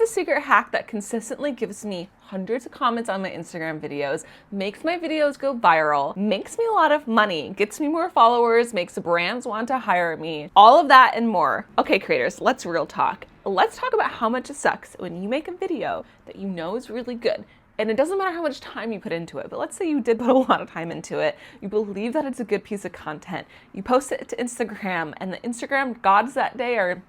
a secret hack that consistently gives me hundreds of comments on my Instagram videos, makes my videos go viral, makes me a lot of money, gets me more followers, makes brands want to hire me, all of that and more. Okay, creators, let's real talk. Let's talk about how much it sucks when you make a video that you know is really good. And it doesn't matter how much time you put into it, but let's say you did put a lot of time into it. You believe that it's a good piece of content. You post it to Instagram, and the Instagram gods that day are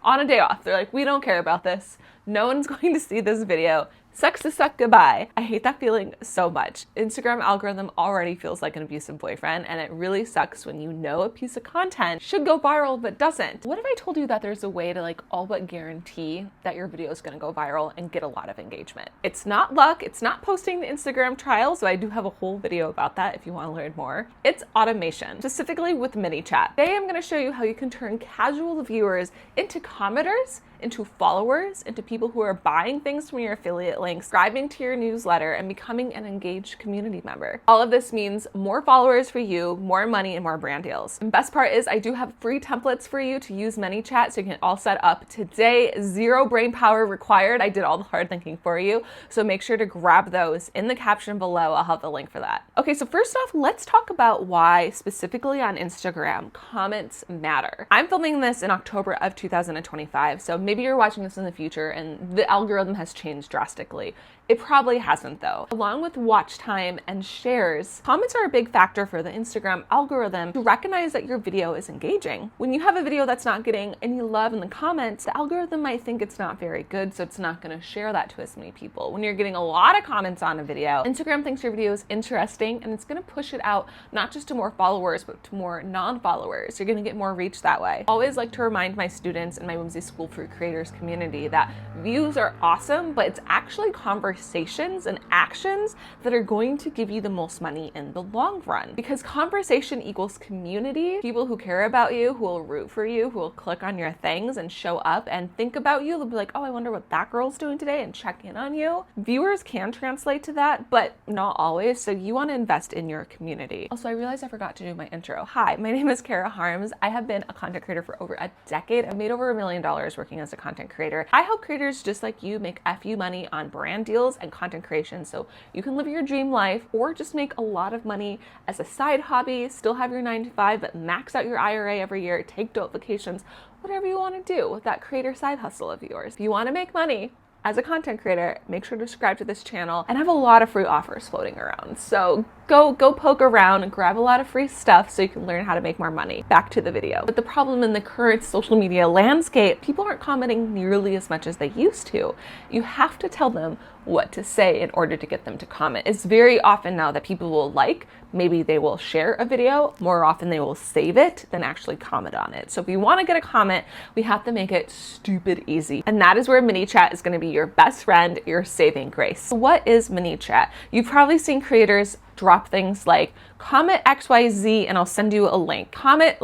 on a day off. They're like, we don't care about this. No one's going to see this video. Sucks to suck, goodbye. I hate that feeling so much. Instagram algorithm already feels like an abusive boyfriend, and it really sucks when you know a piece of content should go viral but doesn't. What if I told you that there's a way to like all but guarantee that your video is gonna go viral and get a lot of engagement? It's not luck, it's not posting the Instagram trial, so I do have a whole video about that if you wanna learn more. It's automation, specifically with ManyChat. Today I'm gonna show you how you can turn casual viewers into commenters, into followers, into people who are buying things from your affiliate links, subscribing to your newsletter, and becoming an engaged community member. All of this means more followers for you, more money, and more brand deals. And best part is I do have free templates for you to use ManyChat so you can all set up today. Zero brain power required. I did all the hard thinking for you. So make sure to grab those in the caption below. I'll have the link for that. Okay, so first off, let's talk about why specifically on Instagram comments matter. I'm filming this in October of 2025, so maybe you're watching this in the future and the algorithm has changed drastically. It probably hasn't though. Along with watch time and shares, comments are a big factor for the Instagram algorithm to recognize that your video is engaging. When you have a video that's not getting any love in the comments, the algorithm might think it's not very good, so it's not gonna share that to as many people. When you're getting a lot of comments on a video, Instagram thinks your video is interesting and it's gonna push it out not just to more followers, but to more non-followers. You're gonna get more reach that way. I always like to remind my students in my Whimsy School for Creators community that views are awesome, but it's actually conversations and actions that are going to give you the most money in the long run. Because conversation equals community, people who care about you, who will root for you, who will click on your things and show up and think about you. They'll be like, oh, I wonder what that girl's doing today, and check in on you. Viewers can translate to that, but not always. So you want to invest in your community. Also, I realized I forgot to do my intro. Hi, my name is Kara Harms. I have been a content creator for over a decade. I've made over $1 million working as a content creator. I help creators just like you make FU money on brand deals and content creation so you can live your dream life or just make a lot of money as a side hobby, still have your 9-to-5, but max out your IRA every year, take dope vacations, whatever you want to do with that creator side hustle of yours. If you want to make money as a content creator, make sure to subscribe to this channel and have a lot of free offers floating around. So go poke around and grab a lot of free stuff so you can learn how to make more money. Back to the video. But the problem in the current social media landscape, people aren't commenting nearly as much as they used to. You have to tell them what to say in order to get them to comment. It's very often now that people will like, maybe they will share a video, more often they will save it than actually comment on it. So if you want to get a comment, we have to make it stupid easy. And that is where ManyChat is going to be your best friend, your saving grace. So what is ManyChat? You've probably seen creators drop things like comment XYZ and I'll send you a link. Comment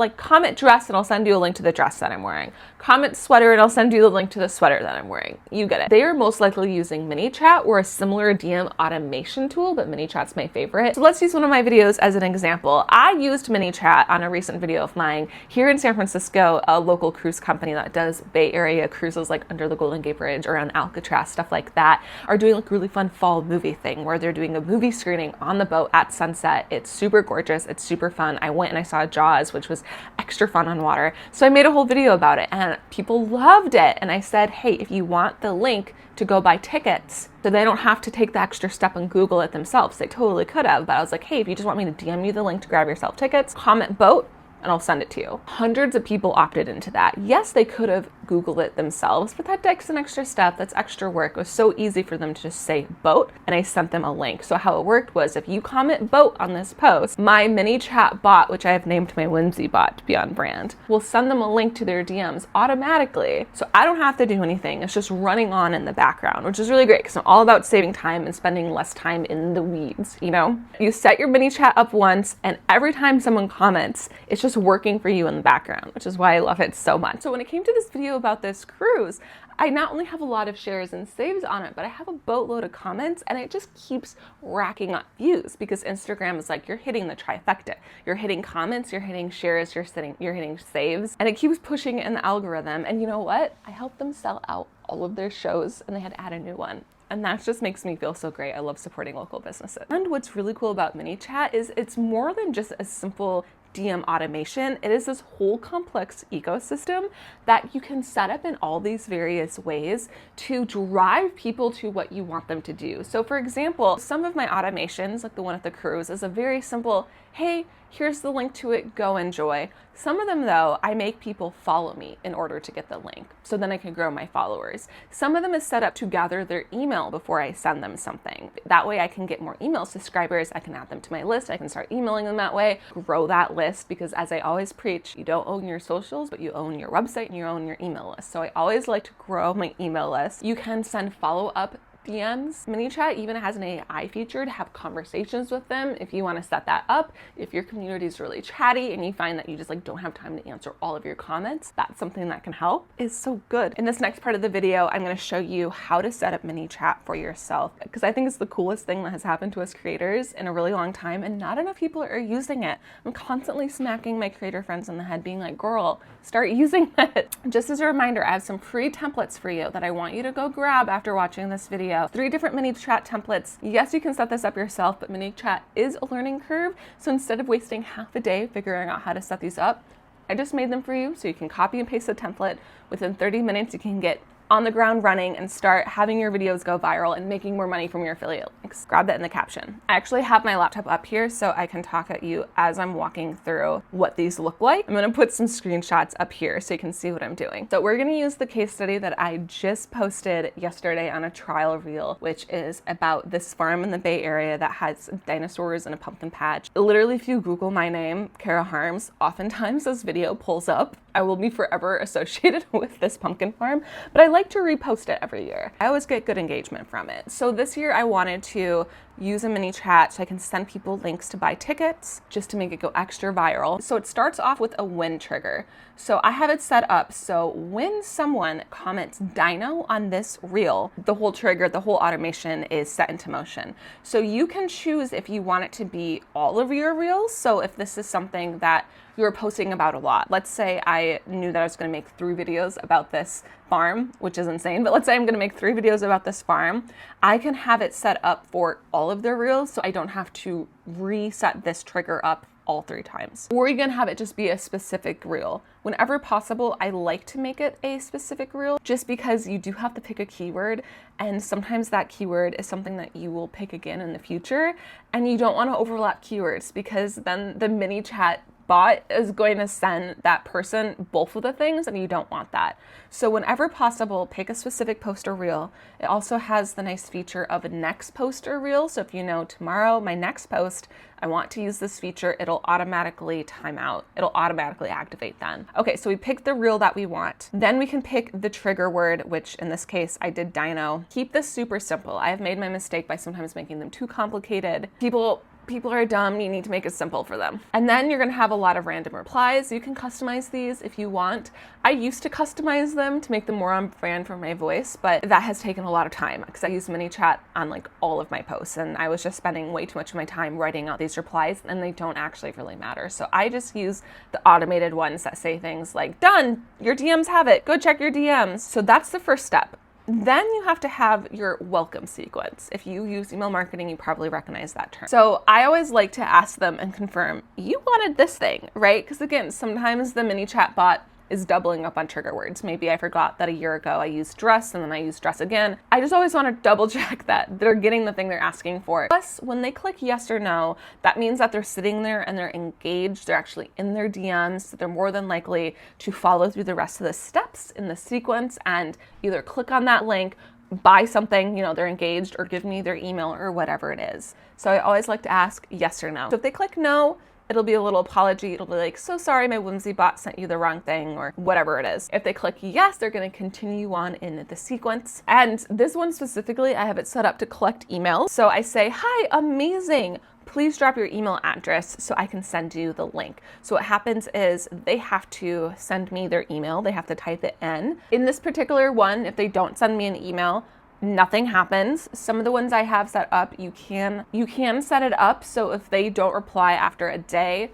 dress and I'll send you a link to the dress that I'm wearing. Comment sweater and I'll send you the link to the sweater that I'm wearing. You get it. They are most likely using ManyChat or a similar DM automation tool, but ManyChat's my favorite. So let's use one of my videos as an example. I used ManyChat on a recent video of mine here in San Francisco, a local cruise company that does Bay Area cruises like under the Golden Gate Bridge, around Alcatraz, stuff like that, are doing like really fun fall movie thing where they're doing a movie screening on the boat at sunset. It's super gorgeous. It's super fun. I went and I saw Jaws, which was extra fun on water. So I made a whole video about it and people loved it. And I said, hey, if you want the link to go buy tickets so they don't have to take the extra step and Google it themselves, they totally could have. But I was like, hey, if you just want me to DM you the link to grab yourself tickets, comment boat and I'll send it to you. Hundreds of people opted into that. Yes, they could have Googled it themselves, but that takes an extra step. That's extra work. It was so easy for them to just say boat, and I sent them a link. So how it worked was if you comment boat on this post, my ManyChat bot, which I have named my Whimsy bot to be on brand, will send them a link to their DMs automatically. So I don't have to do anything. It's just running on in the background, which is really great because I'm all about saving time and spending less time in the weeds, you know? You set your ManyChat up once, and every time someone comments, it's just working for you in the background, which is why I love it so much. So when it came to this video about this cruise, I not only have a lot of shares and saves on it, but I have a boatload of comments, and it just keeps racking up views because Instagram is like, you're hitting the trifecta. You're hitting comments, you're hitting shares, you're hitting saves, and it keeps pushing in the algorithm. And you know what? I helped them sell out all of their shows, and they had to add a new one. And that just makes me feel so great. I love supporting local businesses. And what's really cool about ManyChat is it's more than just a simple DM automation. It is this whole complex ecosystem that you can set up in all these various ways to drive people to what you want them to do. So for example, some of my automations, like the one at the cruise, is a very simple, hey, here's the link to it, go enjoy. Some of them though, I make people follow me in order to get the link, so then I can grow my followers. Some of them is set up to gather their email before I send them something. That way I can get more email subscribers, I can add them to my list, I can start emailing them that way, grow that list, because as I always preach, you don't own your socials, but you own your website and you own your email list. So I always like to grow my email list. You can send follow-up DMs. ManyChat even has an AI feature to have conversations with them if you want to set that up. If your community is really chatty and you find that you just don't have time to answer all of your comments, that's something that can help. It's so good. In this next part of the video, I'm going to show you how to set up ManyChat for yourself, because I think it's the coolest thing that has happened to us creators in a really long time, and not enough people are using it. I'm constantly smacking my creator friends in the head being like, girl, start using it. Just as a reminder, I have some free templates for you that I want you to go grab after watching this video. 3 different ManyChat templates. Yes, you can set this up yourself, but ManyChat is a learning curve. So instead of wasting half a day figuring out how to set these up, I just made them for you so you can copy and paste the template. Within 30 minutes, you can get on the ground running and start having your videos go viral and making more money from your affiliate links. Grab that in the caption. I actually have my laptop up here so I can talk at you as I'm walking through what these look like. I'm gonna put some screenshots up here so you can see what I'm doing. So we're gonna use the case study that I just posted yesterday on a trial reel, which is about this farm in the Bay Area that has dinosaurs and a pumpkin patch. Literally, if you Google my name, Kara Harms, oftentimes this video pulls up. I will be forever associated with this pumpkin farm, but I like to repost it every year. I always get good engagement from it. So this year I wanted to use a ManyChat so I can send people links to buy tickets just to make it go extra viral. So it starts off with a win trigger. So I have it set up so when someone comments Dino on this reel, the whole trigger, the whole automation is set into motion. So you can choose if you want it to be all of your reels. So if this is something that you're posting about a lot. Let's say I knew that I was going to make 3 videos about this farm, which is insane, but let's say I'm going to make 3 videos about this farm. I can have it set up for all of their reels so I don't have to reset this trigger up all 3 times. Or you can have it just be a specific reel. Whenever possible, I like to make it a specific reel just because you do have to pick a keyword, and sometimes that keyword is something that you will pick again in the future, and you don't want to overlap keywords because then the ManyChat bot is going to send that person both of the things, and you don't want that. So whenever possible, pick a specific post or reel. It also has the nice feature of a next post or reel. So if you know tomorrow, my next post, I want to use this feature, it'll automatically time out. It'll automatically activate then. Okay, so we picked the reel that we want. Then we can pick the trigger word, which in this case, I did Dino. Keep this super simple. I have made my mistake by sometimes making them too complicated. People are dumb, you need to make it simple for them. And then you're gonna have a lot of random replies. You can customize these if you want. I used to customize them to make them more on brand for my voice, but that has taken a lot of time because I use ManyChat on like all of my posts, and I was just spending way too much of my time writing out these replies, and they don't actually really matter. So I just use the automated ones that say things like, done, your DMs have it, go check your DMs. So that's the first step. Then you have to have your welcome sequence. If you use email marketing, you probably recognize that term. So I always like to ask them and confirm, you wanted this thing, right? Because again, sometimes the ManyChat bot is doubling up on trigger words. Maybe I forgot that a year ago I used dress and then I used dress again. I just always want to double check that they're getting the thing they're asking for. Plus, when they click yes or no, that means that they're sitting there and they're engaged. They're actually in their DMs. So they're more than likely to follow through the rest of the steps in the sequence and either click on that link, buy something, they're engaged, or give me their email or whatever it is. So I always like to ask yes or no. So if they click no, it'll be a little apology. It'll be like, so sorry, my Whimsy bot sent you the wrong thing, or whatever it is. If they click yes, they're gonna continue on in the sequence. And this one specifically, I have it set up to collect emails. So I say, hi, amazing. please drop your email address so I can send you the link. So what happens is they have to send me their email. They have to type it in. In this particular one, if they don't send me an email, nothing happens. Some of the ones I have set up, you can set it up so if they don't reply after a day,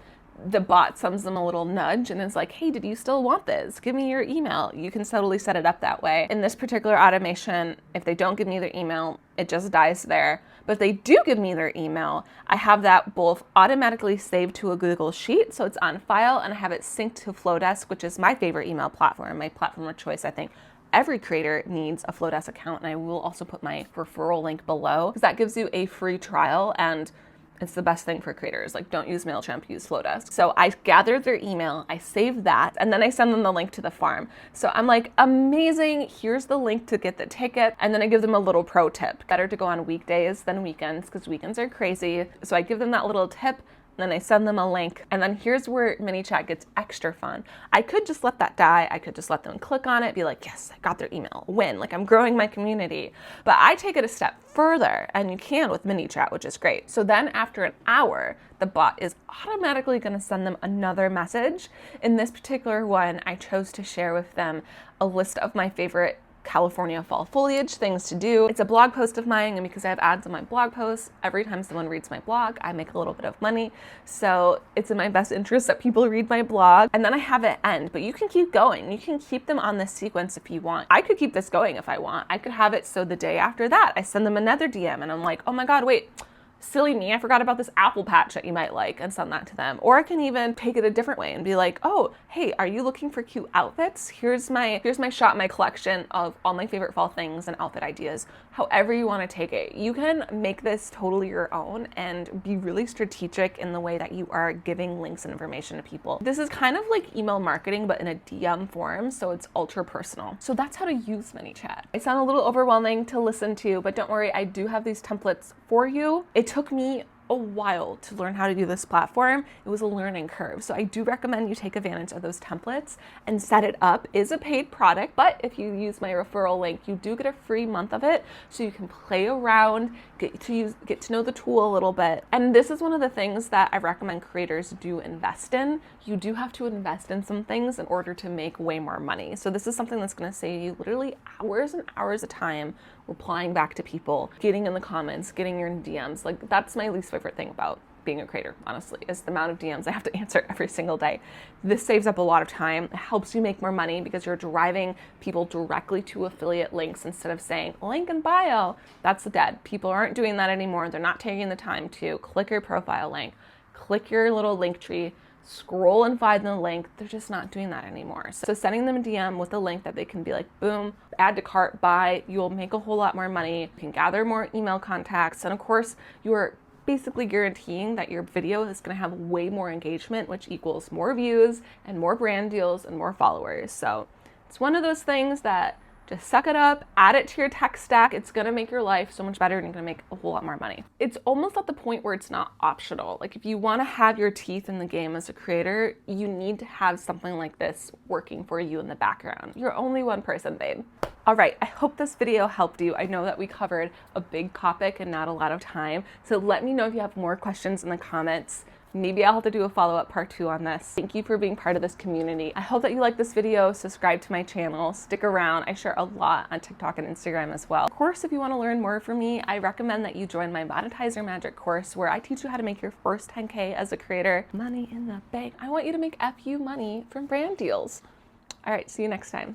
the bot sends them a little nudge and is like, hey, did you still want this? Give me your email. You can totally set it up that way. In this particular automation, if they don't give me their email, it just dies there. But if they do give me their email, I have that both automatically saved to a Google Sheet, so it's on file, and I have it synced to Flowdesk, which is my favorite email platform, my platform of choice, I think. Every creator needs a Flowdesk account, and I will also put my referral link below because that gives you a free trial, and it's the best thing for creators. Like, don't use MailChimp, use Flowdesk. So I gathered their email, I saved that, and then I send them the link to the farm. So I'm like, amazing, here's the link to get the ticket. And then I give them a little pro tip. Better to go on weekdays than weekends because weekends are crazy. So I give them that little tip, then I send them a link, and then here's where ManyChat gets extra fun. I could just let that die. I could just let them click on it, be like, yes, I got their email, win, like I'm growing my community. But I take it a step further, and you can with ManyChat, which is great. So then after an hour, the bot is automatically gonna send them another message. In this particular one, I chose to share with them a list of my favorite California fall foliage things to do. It's a blog post of mine, and because I have ads on my blog posts, every time someone reads my blog, I make a little bit of money. So it's in my best interest that people read my blog, and then I have it end, but you can keep going. You can keep them on this sequence if you want. I could keep this going if I want. I could have it so the day after that, I send them another DM and I'm like, oh my God, wait, silly me, I forgot about this apple patch that you might like, and send that to them. Or I can even take it a different way and be like, oh, hey, are you looking for cute outfits? Here's my shot, my collection of all my favorite fall things and outfit ideas. However you want to take it. You can make this totally your own and be really strategic in the way that you are giving links and information to people. This is kind of like email marketing, but in a DM form, so it's ultra personal. So that's how to use ManyChat. It sounds a little overwhelming to listen to, but don't worry, I do have these templates for you. It took me a while to learn how to do this platform. It was a learning curve. So I do recommend you take advantage of those templates and set it up. It is a paid product, but if you use my referral link, you do get a free month of it. So you can play around, get to know the tool a little bit. And this is one of the things that I recommend creators do invest in. You do have to invest in some things in order to make way more money. So this is something that's going to save you literally hours and hours of time replying back to people, getting in the comments, getting your DMs. Like, that's my least favorite thing about being a creator, honestly, is the amount of DMs I have to answer every single day. This saves up a lot of time. It helps you make more money because you're driving people directly to affiliate links instead of saying link in bio. That's dead. People aren't doing that anymore. They're not taking the time to click your profile link, click your little link tree, scroll and find the link. They're just not doing that anymore. So sending them a DM with a link that they can be like, boom, add to cart, buy, you'll make a whole lot more money. You can gather more email contacts. And of course, you're basically guaranteeing that your video is going to have way more engagement, which equals more views and more brand deals and more followers. So it's one of those things that just suck it up, add it to your tech stack. It's gonna make your life so much better and you're gonna make a whole lot more money. It's almost at the point where it's not optional. Like, if you wanna have your teeth in the game as a creator, you need to have something like this working for you in the background. You're only one person, babe. All right, I hope this video helped you. I know that we covered a big topic and not a lot of time. So let me know if you have more questions in the comments. Maybe I'll have to do a follow-up part 2 on this. Thank you for being part of this community. I hope that you like this video, subscribe to my channel, stick around. I share a lot on TikTok and Instagram as well. Of course, if you want to learn more from me, I recommend that you join my Monetize Your Magic course where I teach you how to make your first 10K as a creator. Money in the bank. I want you to make FU money from brand deals. All right, see you next time.